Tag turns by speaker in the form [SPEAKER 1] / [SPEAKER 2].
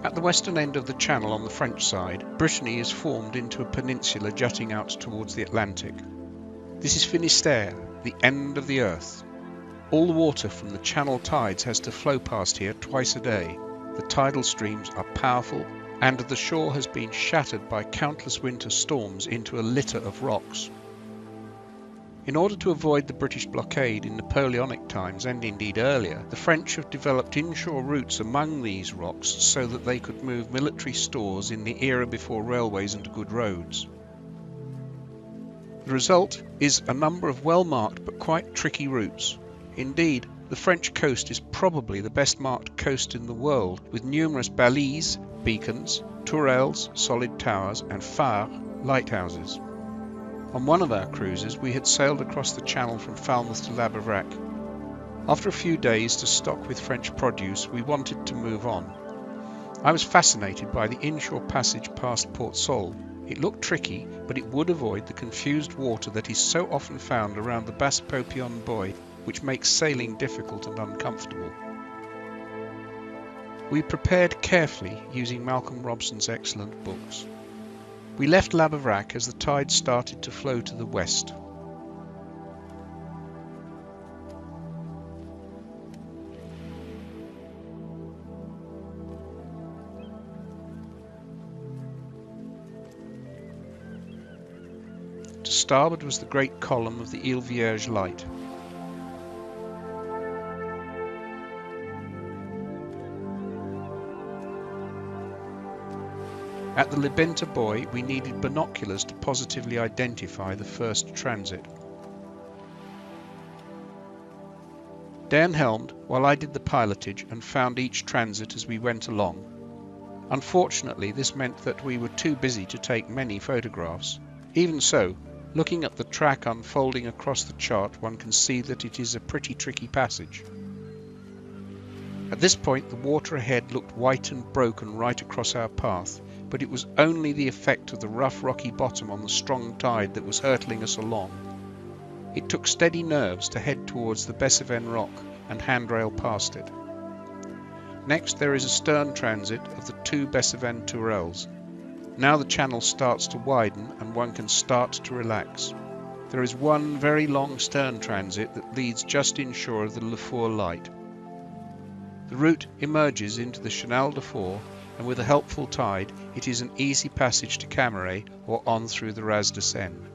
[SPEAKER 1] At the western end of the channel on the French side, Brittany is formed into a peninsula jutting out towards the Atlantic. This is Finistère, the end of the earth. All the water from the channel tides has to flow past here twice a day. The tidal streams are powerful, and the shore has been shattered by countless winter storms into a litter of rocks. In order to avoid the British blockade in Napoleonic times, and indeed earlier, the French have developed inshore routes among these rocks so that they could move military stores in the era before railways and good roads. The result is a number of well-marked but quite tricky routes. Indeed, the French coast is probably the best marked coast in the world, with numerous balises, beacons, tourelles, solid towers, and phares, lighthouses. On one of our cruises, we had sailed across the channel from Falmouth to La Bavrac. After a few days to stock with French produce, we wanted to move on. I was fascinated by the inshore passage past Portsall. It looked tricky, but it would avoid the confused water that is so often found around the Basse-Popillon buoy, which makes sailing difficult and uncomfortable. We prepared carefully using Malcolm Robson's excellent books. We left La Bavrac as the tide started to flow to the west. To starboard was the great column of the Ile Vierge light. At the Libenta buoy, we needed binoculars to positively identify the first transit. Dan helmed while I did the pilotage and found each transit as we went along. Unfortunately, this meant that we were too busy to take many photographs. Even so, looking at the track unfolding across the chart, one can see that it is a pretty tricky passage. At this point, the water ahead looked white and broken right across our path, but it was only the effect of the rough rocky bottom on the strong tide that was hurtling us along. It took steady nerves to head towards the Besaven rock and handrail past it. Next there is a stern transit of the two Besaven Tourelles. Now the channel starts to widen and one can start to relax. There is one very long stern transit that leads just inshore of the Le Four light. The route emerges into the Chenal du Four, and with a helpful tide, it is an easy passage to Camaret or on through the Raz de Seine.